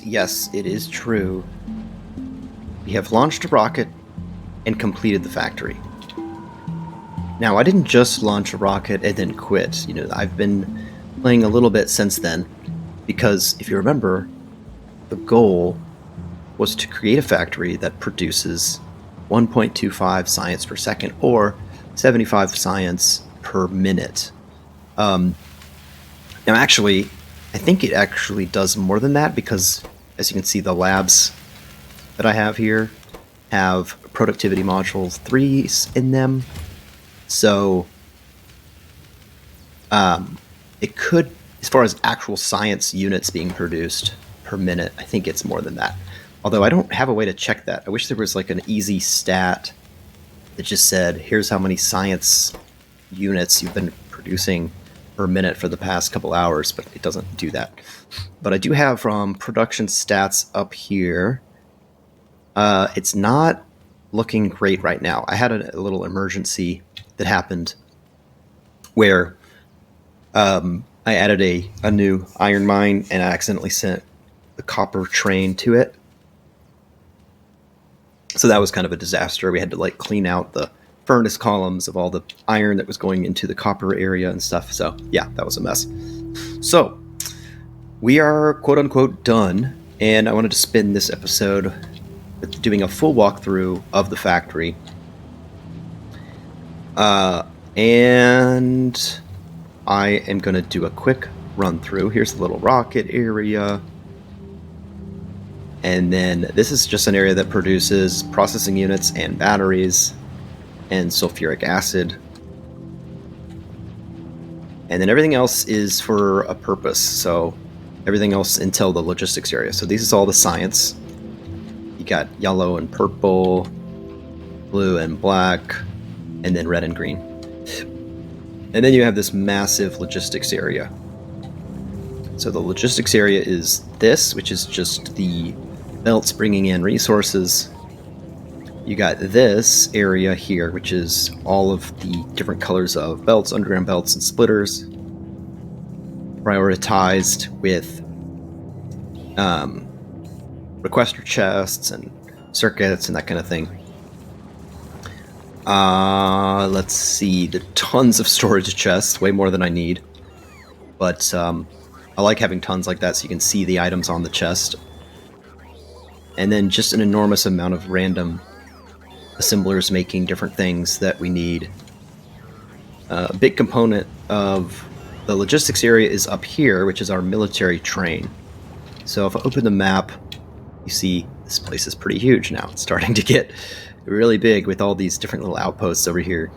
Yes, it is true. We have launched a rocket and completed the factory. Now, I didn't just launch a rocket and then quit. I've been playing a little bit since then, because if you remember, the goal was to create a factory that produces 1.25 science per second, or 75 science per minute. Now, actually, I think it actually does more than that, because as you can see, the labs that I have here have productivity modules 3s in them. So it could, as far as actual science units being produced per minute, I think it's more than that. Although I don't have a way to check that. I wish there was like an easy stat that just said, here's how many science units you've been producing per minute for the past couple hours, but it doesn't do that. But I do have production stats up here. It's not looking great right now. I had a little emergency that happened where I added a new iron mine, and I accidentally sent the copper train to it. So that was kind of a disaster. We had to clean out the furnace columns of all the iron that was going into the copper area and stuff. So yeah, that was a mess. So we are quote unquote done, and I wanted to spend this episode with doing a full walkthrough of the factory. And I am going to do a quick run through. Here's the little rocket area. And then this is just an area that produces processing units and batteries and sulfuric acid. And then everything else is for a purpose. So everything else until the logistics area. So this is all the science. You got yellow and purple, blue and black, and then red and green. And then you have this massive logistics area. So the logistics area is this, which is just the belts bringing in resources. You got this area here, which is all of the different colors of belts, underground belts, and splitters, prioritized with requester chests and circuits and that kind of thing. Let's see, there are tons of storage chests, way more than I need. But I like having tons like that so you can see the items on the chest. And then just an enormous amount of random assemblers making different things that we need. A big component of the logistics area is up here, which is our military train. So if I open the map, you see this place is pretty huge now. It's starting to get really big with all these different little outposts over here.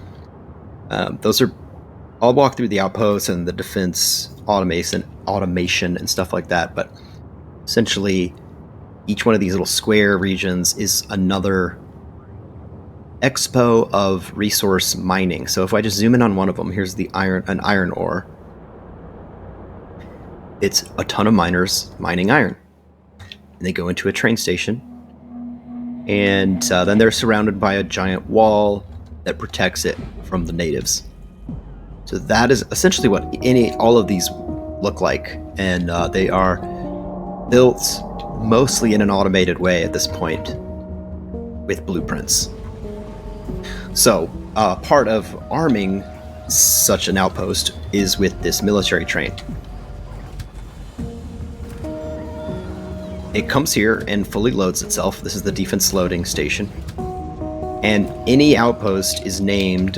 I'll walk through the outposts and the defense automation and stuff like that, but essentially each one of these little square regions is another expo of resource mining. So if I just zoom in on one of them, here's an iron ore. It's a ton of miners mining iron. And they go into a train station, and then they're surrounded by a giant wall that protects it from the natives. So that is essentially what all of these look like, and they are built mostly in an automated way at this point with blueprints. So part of arming such an outpost is with this military train. It comes here and fully loads itself. This is the defense loading station. And any outpost is named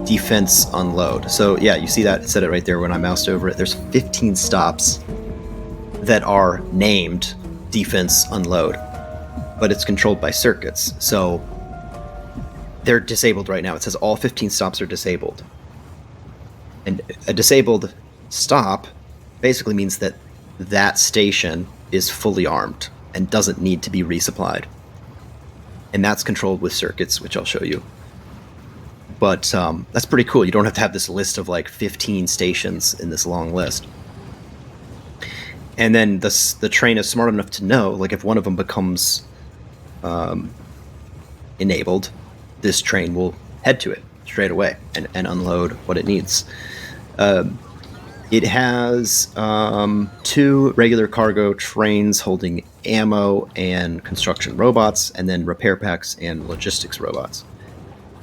defense unload. So yeah, you see that, it said it right there when I moused over it. There's 15 stops that are named defense unload, but it's controlled by circuits. So they're disabled right now. It says all 15 stops are disabled. And a disabled stop basically means that that station is fully armed and doesn't need to be resupplied. And that's controlled with circuits, which I'll show you. But that's pretty cool. You don't have to have this list of like 15 stations in this long list. And then the train is smart enough to know, like, if one of them becomes enabled, this train will head to it straight away and unload what it needs. It has 2 regular cargo trains holding ammo and construction robots, and then repair packs and logistics robots.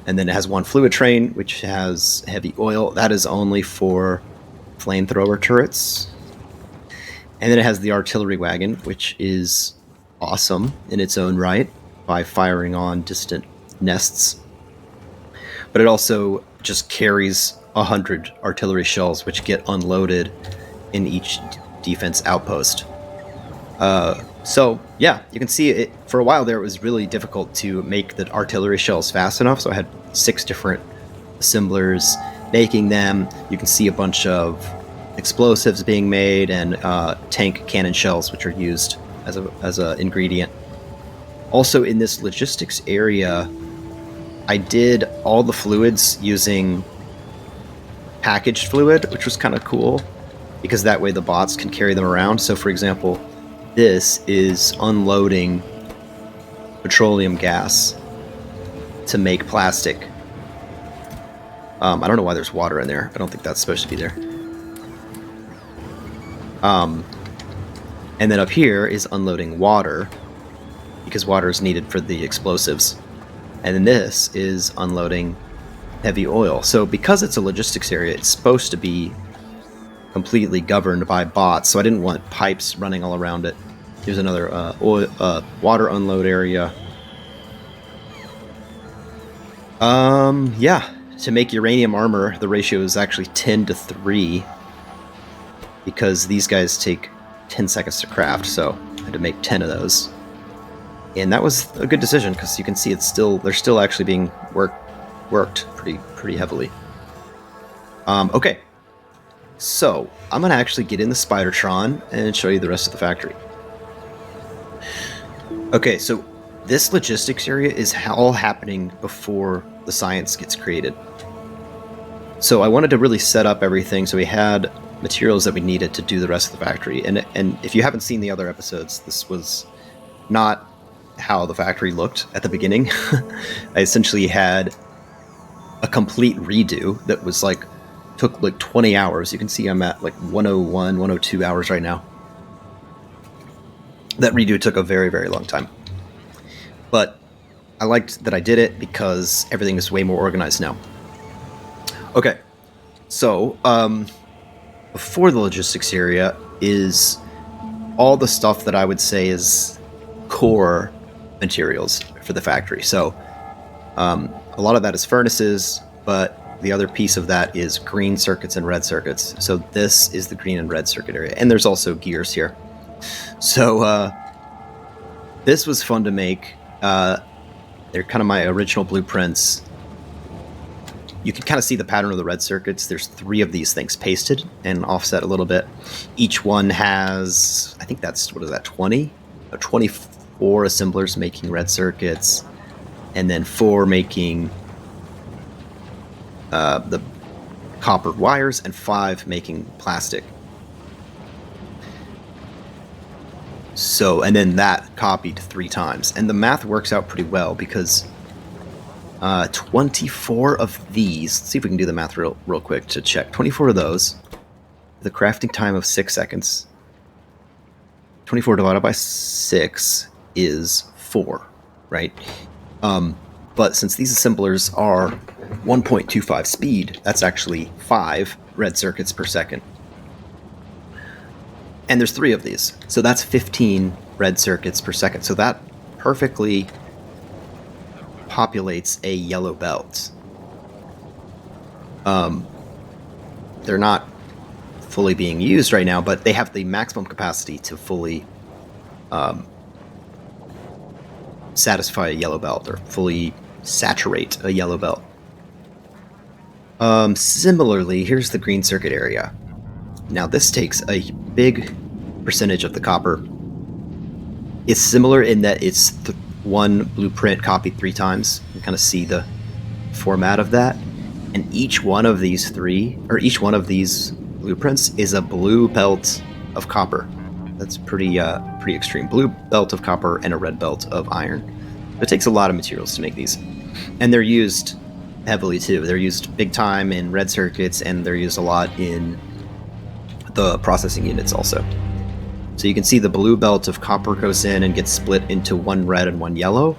And then it has 1 fluid train, which has heavy oil. That is only for flamethrower turrets. And then it has the artillery wagon, which is awesome in its own right by firing on distant nests. But it also just carries 100 artillery shells, which get unloaded in each defense outpost. So yeah, you can see it. For a while there, it was really difficult to make the artillery shells fast enough. So I had 6 different assemblers making them. You can see a bunch of explosives being made and tank cannon shells, which are used as a ingredient. Also in this logistics area, I did all the fluids using packaged fluid, which was kind of cool because that way the bots can carry them around. So for example, this is unloading petroleum gas to make plastic. I don't know why there's water in there. I don't think that's supposed to be there. And then up here is unloading water, because water is needed for the explosives. And then this is unloading heavy oil. So because it's a logistics area, it's supposed to be completely governed by bots, so I didn't want pipes running all around it. Here's another water unload area. Yeah, to make uranium armor, the ratio is actually 10:3, because these guys take 10 seconds to craft, so I had to make 10 of those. And that was a good decision, because you can see they're still actually being worked pretty heavily. Okay, so I'm gonna actually get in the Spidertron and show you the rest of the factory. Okay, so this logistics area is all happening before the science gets created. So I wanted to really set up everything so we had materials that we needed to do the rest of the factory. And if you haven't seen the other episodes, this was not how the factory looked at the beginning. I essentially had a complete redo that was took 20 hours. You can see I'm at 101, 102 hours right now. That redo took a very, very long time. But I liked that I did it because everything is way more organized now. Okay, so before the logistics area is all the stuff that I would say is core materials for the factory. So a lot of that is furnaces, but the other piece of that is green circuits and red circuits. So this is the green and red circuit area. And there's also gears here. So this was fun to make. They're kind of my original blueprints. You can kind of see the pattern of the red circuits. There's 3 of these things pasted and offset a little bit. Each one has, I think that's, 20? 24 assemblers making red circuits, and then 4 making the copper wires, and 5 making plastic. So, and then that copied 3 times. And the math works out pretty well because 24 of these, let's see if we can do the math real quick to check. 24 of those, the crafting time of 6 seconds. 24 divided by 6 is 4, right? But since these assemblers are 1.25 speed, that's actually 5 red circuits per second. And there's 3 of these, so that's 15 red circuits per second. So that perfectly populates a yellow belt. They're not fully being used right now, but they have the maximum capacity to fully satisfy a yellow belt, or fully saturate a yellow belt. Similarly, here's the green circuit area. Now this takes a big percentage of the copper. It's similar in that it's one blueprint copied 3 times. You kind of see the format of that. And each one of these blueprints is a blue belt of copper. That's pretty extreme. Blue belt of copper and a red belt of iron. It takes a lot of materials to make these. And they're used heavily too. They're used big time in red circuits, and they're used a lot in the processing units also. So you can see the blue belt of copper goes in and gets split into one red and one yellow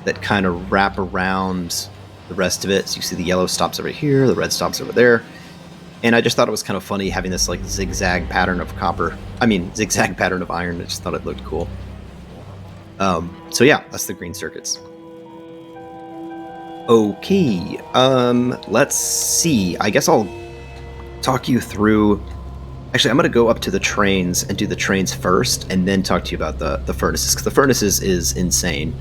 that kind of wrap around the rest of it. So you see the yellow stops over here, the red stops over there. And I just thought it was kind of funny having this like zigzag pattern of zigzag pattern of iron. I just thought it looked cool. So yeah, that's the green circuits. Okay, let's see. I guess I'll talk you through... Actually, I'm going to go up to the trains and do the trains first, and then talk to you about the furnaces, because the furnaces is insane.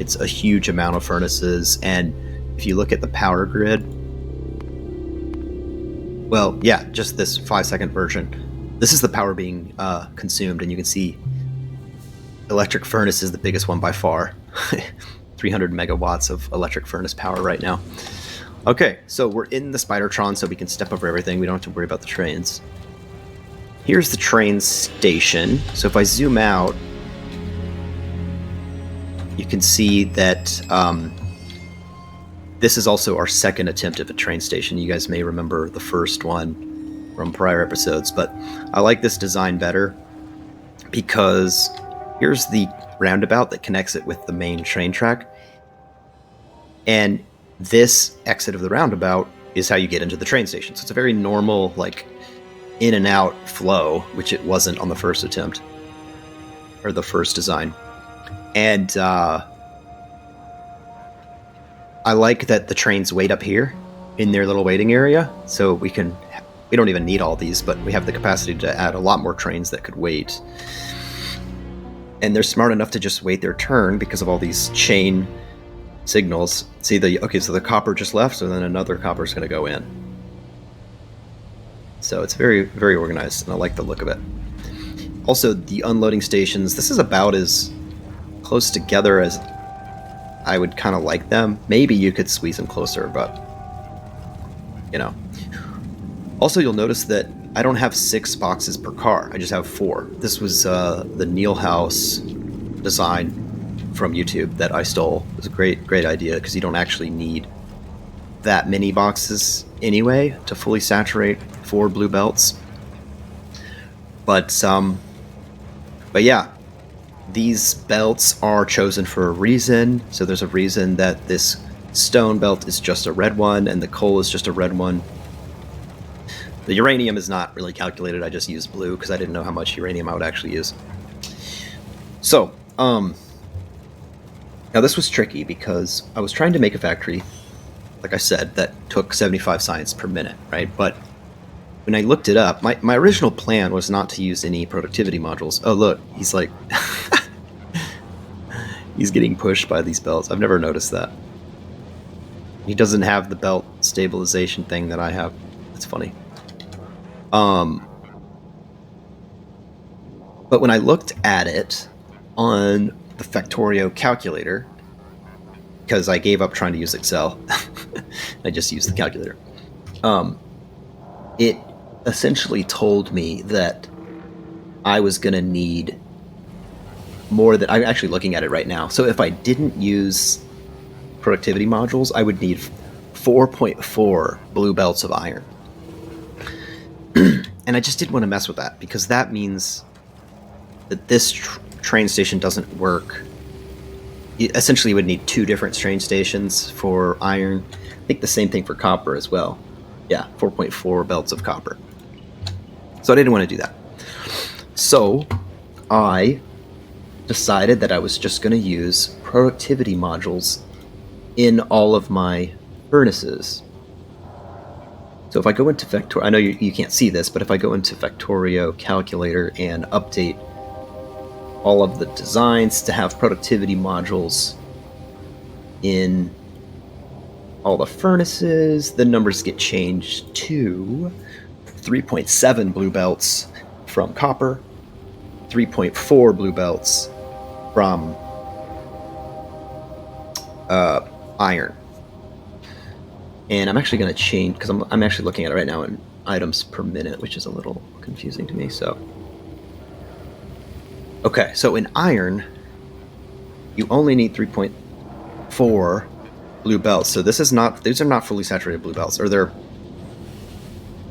It's a huge amount of furnaces, and if you look at the power grid... Well, yeah, just this 5-second version. This is the power being consumed, and you can see electric furnace is the biggest one by far. 300 megawatts of electric furnace power right now. Okay, so we're in the Spidertron, so we can step over everything. We don't have to worry about the trains. Here's the train station. So if I zoom out, you can see that this is also our second attempt at a train station. You guys may remember the first one from prior episodes, but I like this design better because here's the roundabout that connects it with the main train track. And this exit of the roundabout is how you get into the train station. So it's a very normal, like, in and out flow, which it wasn't on the first attempt, or the first design. And I like that the trains wait up here in their little waiting area, so we don't even need all these, but we have the capacity to add a lot more trains that could wait. And they're smart enough to just wait their turn because of all these chain signals. See, so the copper just left, so then another copper is going to go in. So it's very, very organized, and I like the look of it. Also, the unloading stations, this is about as close together as I would kind of like them. Maybe you could squeeze them closer, but, you know. Also, you'll notice that I don't have 6 boxes per car. I just have 4. This was the Neil House design from YouTube that I stole. It was a great idea, because you don't actually need that many boxes anyway to fully saturate 4 blue belts. But yeah, these belts are chosen for a reason. So there's a reason that this stone belt is just a red one and the coal is just a red one. The uranium is not really calculated. I just used blue because I didn't know how much uranium I would actually use. So, now this was tricky because I was trying to make a factory, like I said, that took 75 science per minute, right? But when I looked it up, my original plan was not to use any productivity modules. Oh, look, he's like... he's getting pushed by these belts. I've never noticed that. He doesn't have the belt stabilization thing that I have. That's funny. But when I looked at it on the Factorio calculator, because I gave up trying to use Excel, I just used the calculator. It essentially told me that I was going to need more than... I'm actually looking at it right now. So if I didn't use productivity modules, I would need 4.4 blue belts of iron. And I just didn't want to mess with that, because that means that this train station doesn't work. You essentially would need 2 different train stations for iron. I think the same thing for copper as well. Yeah, 4.4 belts of copper. So I didn't want to do that. So I decided that I was just going to use productivity modules in all of my furnaces. So if I go into Vector, I know you can't see this, but if I go into Vectorio Calculator and update all of the designs to have productivity modules in all the furnaces, the numbers get changed to 3.7 blue belts from copper, 3.4 blue belts from iron. And I'm actually going to change, because I'm actually looking at it right now in items per minute, which is a little confusing to me. So, okay, so in iron, you only need 3.4 blue belts. So these are not fully saturated blue belts, or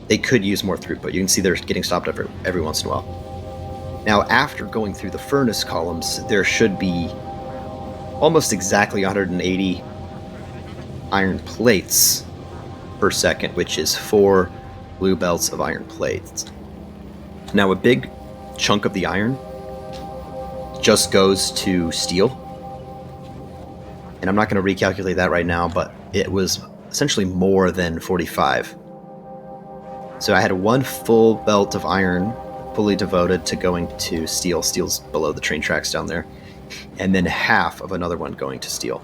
they could use more throughput. You can see they're getting stopped every once in a while. Now, after going through the furnace columns, there should be almost exactly 180 iron plates per second, which is 4 blue belts of iron plates. Now, a big chunk of the iron just goes to steel. And I'm not going to recalculate that right now, but it was essentially more than 45. So I had one full belt of iron fully devoted to going to steel. Steel's below the train tracks down there. And then half of another one going to steel.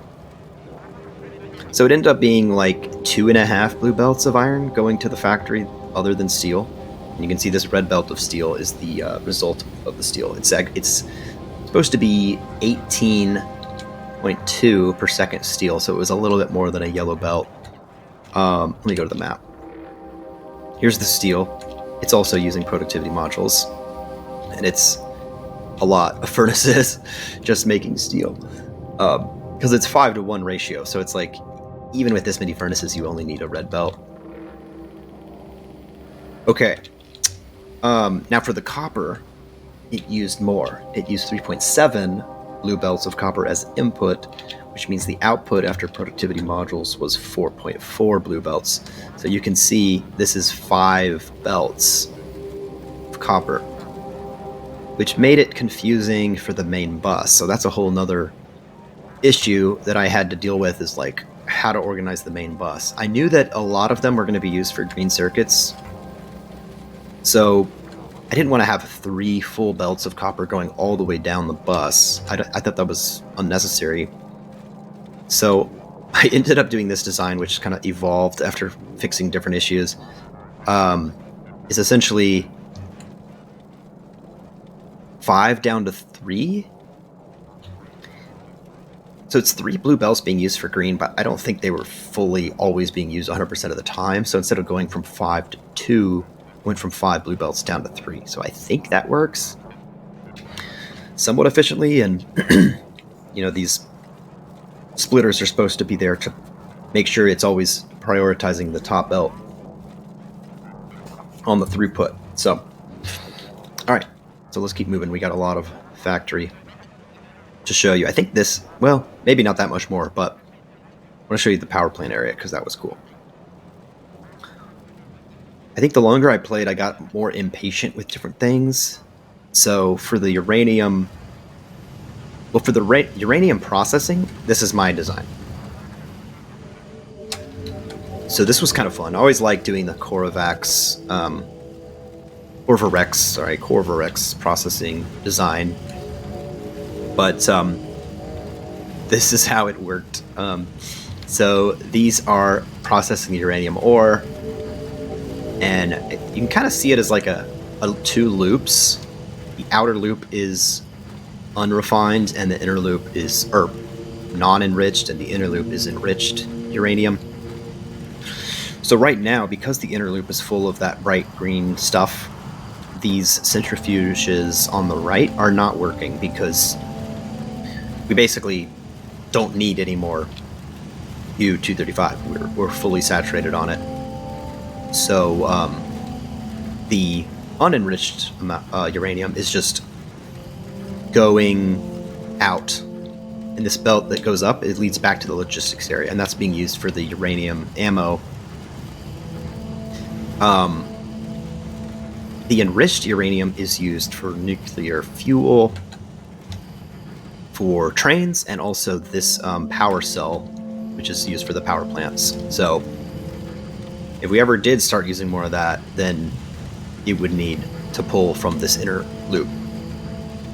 So it ended up being like 2.5 blue belts of iron going to the factory other than steel. And you can see this red belt of steel is the result of the steel. It's supposed to be 18.2 per second steel, so it was a little bit more than a yellow belt. Let me go to the map. Here's the steel. It's also using productivity modules, and it's a lot of furnaces just making steel. Because it's 5-to-1 ratio, so it's like, even with this many furnaces, you only need a red belt. Okay. Now for the copper, it used more. It used 3.7 blue belts of copper as input, which means the output after productivity modules was 4.4 blue belts. So you can see this is 5 belts of copper, which made it confusing for the main bus. So that's a whole nother issue that I had to deal with, is like how to organize the main bus. I knew that a lot of them were going to be used for green circuits, so I didn't want to have 3 full belts of copper going all the way down the bus. I thought that was unnecessary. So I ended up doing this design, which kind of evolved after fixing different issues. Is essentially 5 down to 3. So it's 3 blue belts being used for green, but I don't think they were fully always being used 100% of the time. So instead of going from 5 to 2, went from 5 blue belts down to 3. So I think that works somewhat efficiently. And, these splitters are supposed to be there to make sure it's always prioritizing the top belt on the throughput. So, all right. So let's keep moving. We got a lot of factory to show you. I think this, well, maybe not that much more, but I want to show you the power plant area because that was cool. I think the longer I played, I got more impatient with different things. So for the uranium, uranium processing, this is my design. So this was kind of fun. I always liked doing the Corvarex processing design. But this is how it worked. So these are processing the uranium ore, and you can kind of see it as like a 2 loops. The outer loop is unrefined, and the inner loop is non-enriched, and the inner loop is enriched uranium. So right now, because the inner loop is full of that bright green stuff, these centrifuges on the right are not working because we basically don't need any more U-235. We're fully saturated on it. So the unenriched uranium is just going out. And this belt that goes up, it leads back to the logistics area, and that's being used for the uranium ammo. The enriched uranium is used for nuclear fuel, for trains, and also this power cell, which is used for the power plants. So if we ever did start using more of that, then it would need to pull from this inner loop.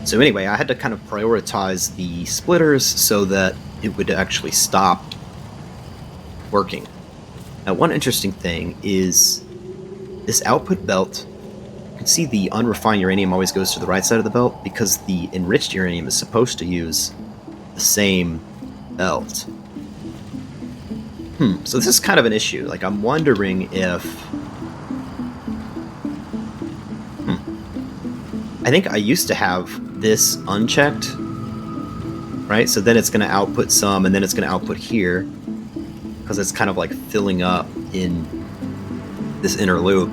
So anyway, I had to kind of prioritize the splitters so that it would actually stop working. Now, one interesting thing is this output belt. You can see the unrefined uranium always goes to the right side of the belt because the enriched uranium is supposed to use the same belt. So this is kind of an issue. Like, I'm wondering if... I think I used to have this unchecked, right? So then it's going to output some, and then it's going to output here, because it's kind of like filling up in this inner loop.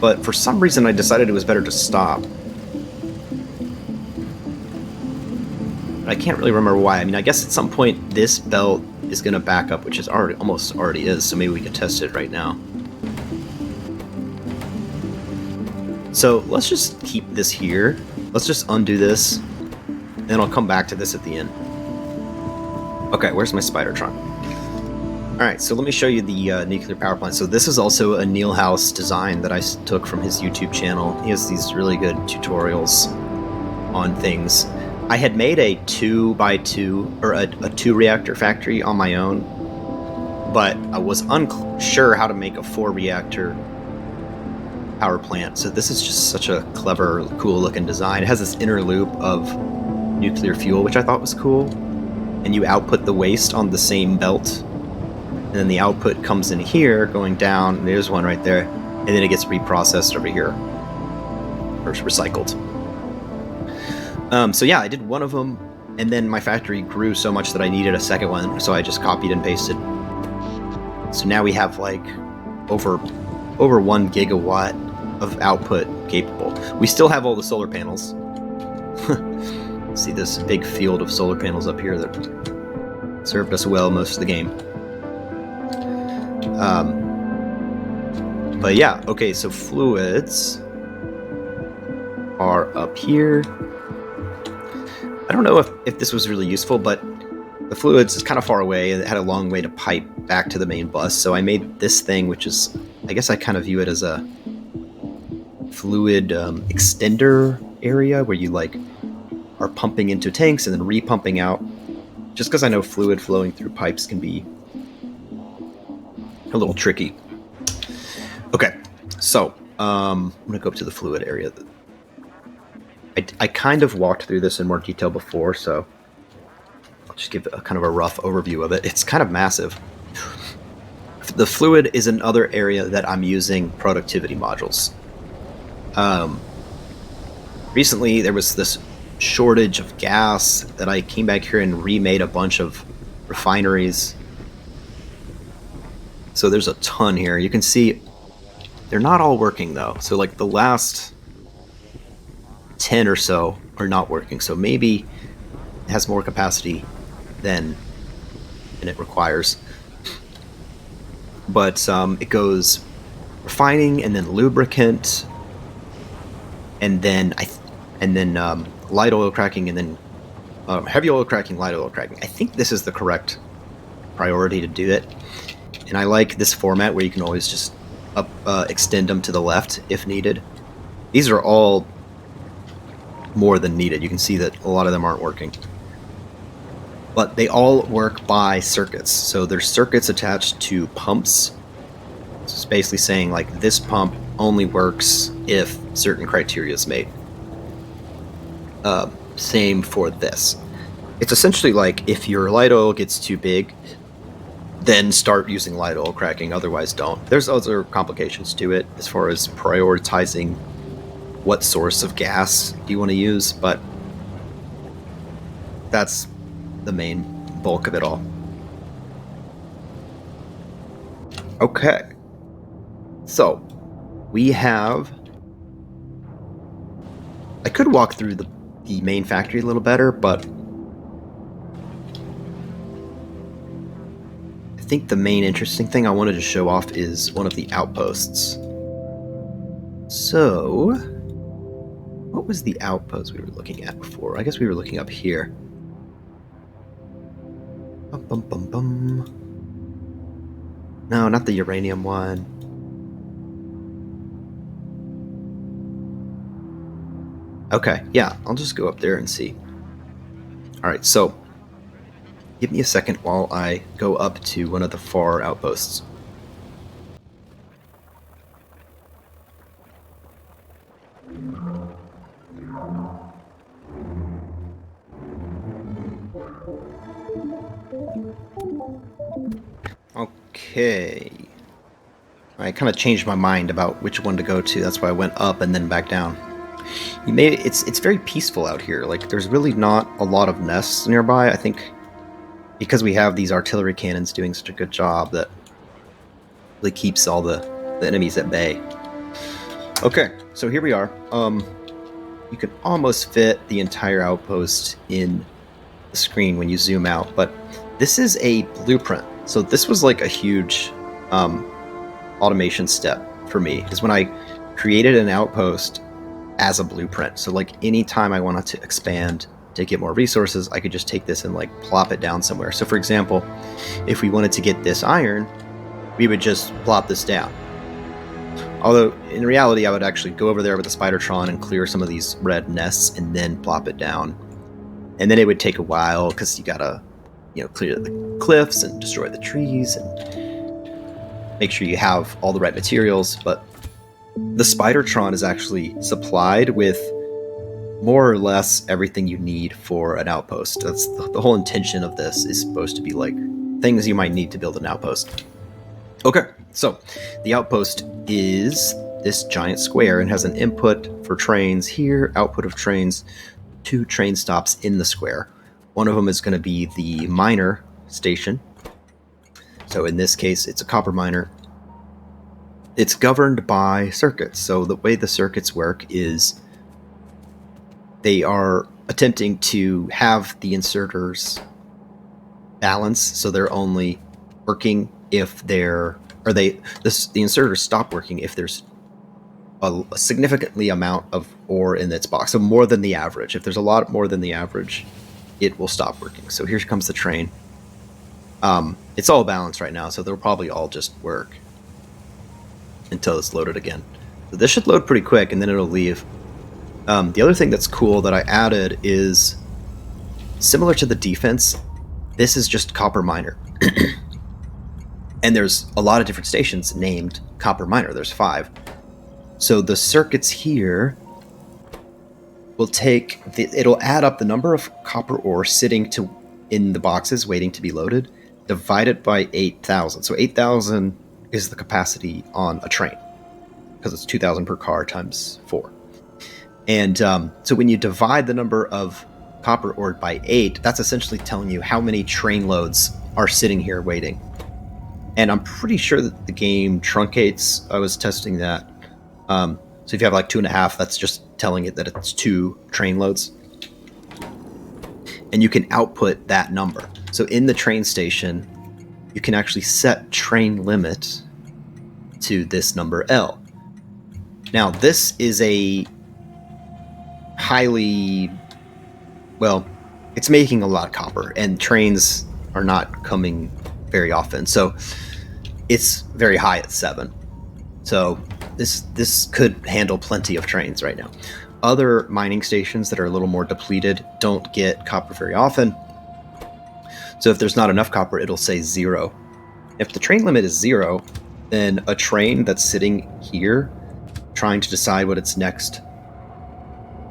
But for some reason I decided it was better to stop. But I can't really remember why. I mean, I guess at some point this belt is going to back up, which is almost already is, so maybe we can test it right now. So let's just keep this here. Let's just undo this, and I'll come back to this at the end. Okay, where's my spider trunk? Alright, so let me show you the nuclear power plant. So this is also a Neil House design that I took from his YouTube channel. He has these really good tutorials on things. I had made a 2x2, or a 2-reactor factory on my own, but I was unsure how to make a 4-reactor power plant. So this is just such a clever, cool-looking design. It has this inner loop of nuclear fuel, which I thought was cool. And you output the waste on the same belt. And then the output comes in here, going down. There's one right there. And then it gets reprocessed over here. Or recycled. So yeah, I did one of them. And then my factory grew so much that I needed a second one. So I just copied and pasted. So now we have like over 1 gigawatt of output capable. We still have all the solar panels. See this big field of solar panels up here that served us well most of the game. But yeah, okay, so fluids are up here. I don't know if this was really useful, but the fluids is kind of far away and it had a long way to pipe back to the main bus, so I made this thing, which is, I guess I kind of view it as a fluid extender area where you like are pumping into tanks and then re-pumping out, just because I know fluid flowing through pipes can be a little tricky. Okay, so I'm gonna go up to the fluid area. I kind of walked through this in more detail before, so I'll just give a kind of a rough overview of it. It's kind of massive. The fluid is another area that I'm using productivity modules. Recently there was this shortage of gas that I came back here and remade a bunch of refineries. So there's a ton here. You can see they're not all working though. So like the last 10 or so are not working. So maybe it has more capacity than it requires. But it goes refining and then lubricant and then light oil cracking and then heavy oil cracking, light oil cracking. I think this is the correct priority to do it. And I like this format where you can always just extend them to the left if needed. These are all more than needed. You can see that a lot of them aren't working. But they all work by circuits. So there's circuits attached to pumps. So it's basically saying like this pump only works if certain criteria is made. Same for this. It's essentially like if your light oil gets too big, then start using light oil cracking, otherwise don't. There's other complications to it as far as prioritizing what source of gas do you want to use, but that's the main bulk of it all. Okay. So, we have... I could walk through the main factory a little better, but I think the main interesting thing I wanted to show off is one of the outposts. So, what was the outpost we were looking at before? I guess we were looking up here. Bum, bum, bum, bum. No, not the uranium one. Okay, yeah, I'll just go up there and see. Alright, so give me a second while I go up to one of the far outposts. Okay. I kind of changed my mind about which one to go to. That's why I went up and then back down. It's very peaceful out here. Like there's really not a lot of nests nearby. I think because we have these artillery cannons doing such a good job that really keeps all the enemies at bay. Okay, so here we are. You can almost fit the entire outpost in the screen when you zoom out, but this is a blueprint. So this was like a huge automation step for me, because when I created an outpost as a blueprint, so like anytime I wanted to expand to get more resources, I could just take this and like plop it down somewhere. So for example, if we wanted to get this iron, we would just plop this down. Although in reality, I would actually go over there with the Spidertron and clear some of these red nests and then plop it down. And then it would take a while because you gotta, clear the cliffs and destroy the trees and make sure you have all the right materials. But the Spidertron is actually supplied with more or less everything you need for an outpost. That's the whole intention of this, is supposed to be like things you might need to build an outpost. Okay, so the outpost is this giant square and has an input for trains here, output of trains, 2 train stops in the square. One of them is going to be the miner station. So in this case, it's a copper miner. It's governed by circuits. So the way the circuits work is they are attempting to have the inserters balance, so they're only working if the inserters stop working if there's a significantly amount of ore in its box. So more than the average. If there's a lot more than the average, it will stop working. So here comes the train. It's all balanced right now, so they'll probably all just work until it's loaded again. So this should load pretty quick, and then it'll leave. The other thing that's cool that I added is, similar to the defense, this is just copper miner. And there's a lot of different stations named copper miner. There's 5. So the circuits here will it'll add up the number of copper ore sitting in the boxes waiting to be loaded, divided by 8,000. So 8,000 is the capacity on a train, because it's 2,000 per car times 4. And so when you divide the number of copper ore by 8, that's essentially telling you how many train loads are sitting here waiting. And I'm pretty sure that the game truncates. I was testing that. So if you have like 2.5, that's just telling it that it's 2 train loads. And you can output that number. So in the train station, you can actually set train limit to this number L. Now, this is a highly, it's making a lot of copper, and trains are not coming very often. So it's very high at 7. So this could handle plenty of trains right now. Other mining stations that are a little more depleted don't get copper very often. So if there's not enough copper, it'll say 0. If the train limit is 0, then a train that's sitting here trying to decide what its next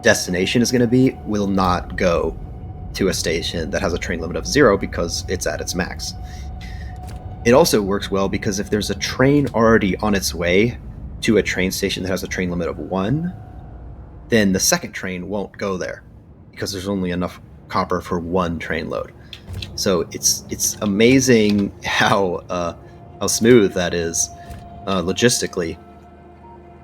destination is going to be will not go to a station that has a train limit of 0 because it's at its max. It also works well because if there's a train already on its way to a train station that has a train limit of 1, then the second train won't go there because there's only enough copper for 1 train load. So it's amazing how smooth that is logistically.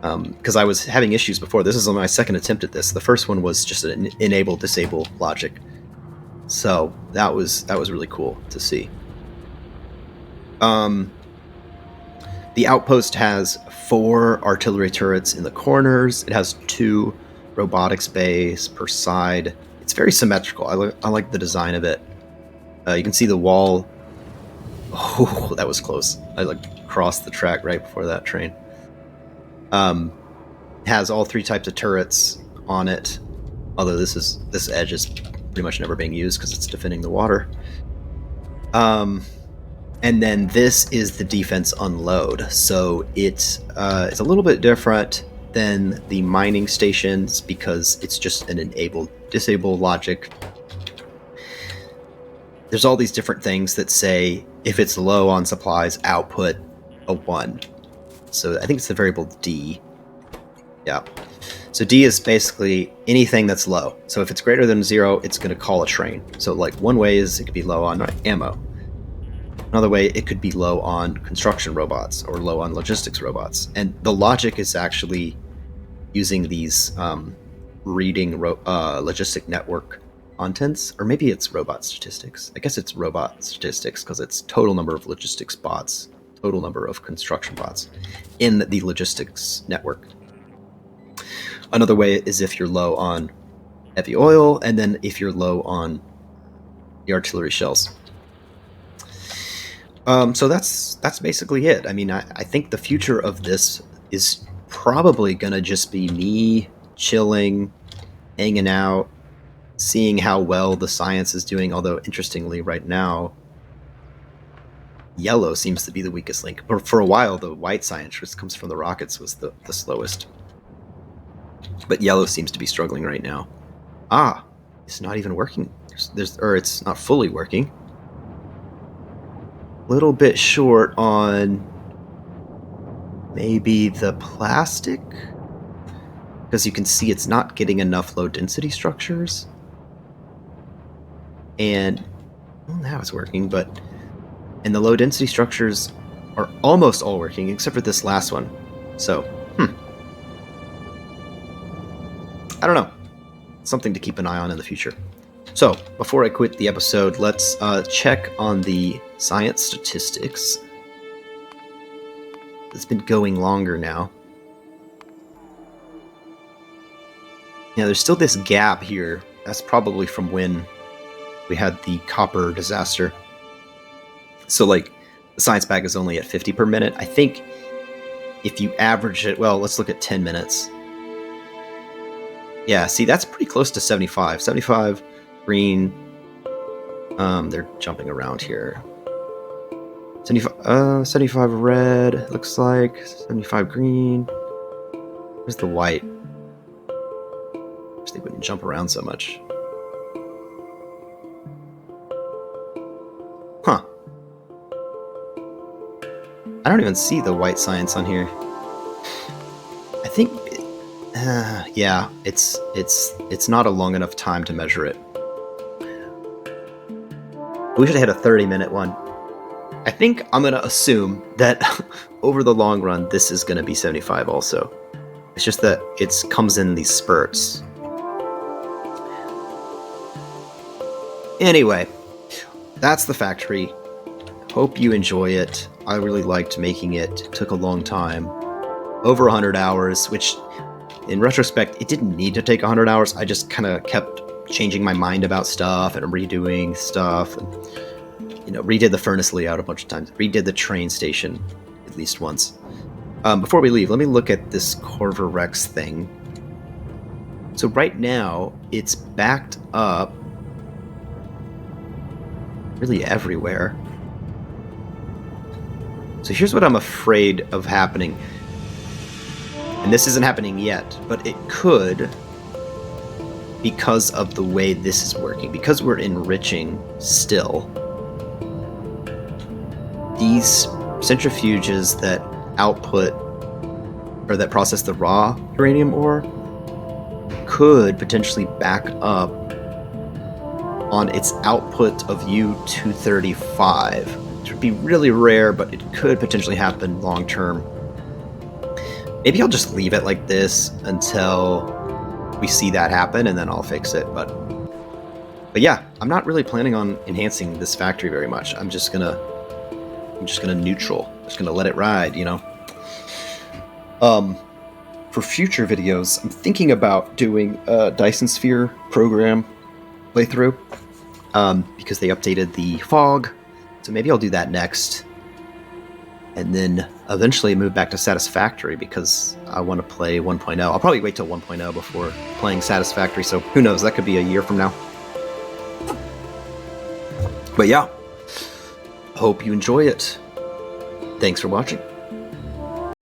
Because I was having issues before. This is my second attempt at this. The first one was just an enable-disable logic. So that was really cool to see. The outpost has 4 artillery turrets in the corners. It has 2 robotics bays per side. It's very symmetrical. I like the design of it. You can see the wall Oh, that was close. I like crossed the track right before that train. Has all 3 types of turrets on it, although this edge is pretty much never being used because it's defending the water. And then this is the defense unload, so it's a little bit different than the mining stations because it's just an disable logic. There's all these different things that say if it's low on supplies, output a 1. So I think it's the variable D. Yeah. So D is basically anything that's low. So if it's greater than 0, it's going to call a train. So like one way is it could be low on ammo. Another way, it could be low on construction robots or low on logistics robots. And the logic is actually using these reading logistic network contents, or maybe it's robot statistics. I guess it's robot statistics because it's total number of logistics bots, total number of construction bots in the logistics network. Another way is if you're low on heavy oil, and then if you're low on the artillery shells. So that's basically it. I mean, I think the future of this is probably going to just be me chilling, hanging out, seeing how well the science is doing, although interestingly right now, yellow seems to be the weakest link. Or for a while, the white science, which comes from the rockets, was the slowest. But yellow seems to be struggling right now. It's not even working. Or it's not fully working. Little bit short on maybe the plastic, because you can see it's not getting enough low density structures. And now it's working, and the low density structures are almost all working except for this last one. So, I don't know. Something to keep an eye on in the future. So, before I quit the episode, let's check on the science statistics. It's been going longer now. Yeah, there's still this gap here. That's probably from when we had the copper disaster. So, like, the science bag is only at 50 per minute. I think if you average it, well, let's look at 10 minutes. Yeah, see, that's pretty close to 75. 75 green. They're jumping around here. 75 red, looks like. 75 green. Where's the white? Wish they wouldn't jump around so much. Huh. I don't even see the white science on here. I think... yeah, it's not a long enough time to measure it. We should have hit a 30-minute one. I think I'm going to assume that over the long run, this is going to be 75 also. It's just that it comes in these spurts. Anyway, that's the factory. Hope you enjoy it. I really liked making it. It took a long time. Over 100 hours, which... in retrospect, it didn't need to take 100 hours. I just kind of kept changing my mind about stuff and redoing stuff. And, redid the furnace layout a bunch of times. Redid the train station at least once. Before we leave, let me look at this Corver Rex thing. So right now, it's backed up really everywhere. So here's what I'm afraid of happening. And this isn't happening yet, but it could, because of the way this is working, because we're enriching still. These centrifuges that output, or that process the raw uranium ore, could potentially back up on its output of U-235, which would be really rare, but it could potentially happen long term. Maybe I'll just leave it like this until we see that happen, and then I'll fix it. But yeah, I'm not really planning on enhancing this factory very much. I'm just gonna neutral. Just gonna let it ride, For future videos, I'm thinking about doing a Dyson Sphere program playthrough, because they updated the fog, So maybe I'll do that next. And then eventually move back to Satisfactory because I want to play 1.0. I'll probably wait till 1.0 before playing Satisfactory, so who knows, that could be a year from now. But yeah, hope you enjoy it. Thanks for watching.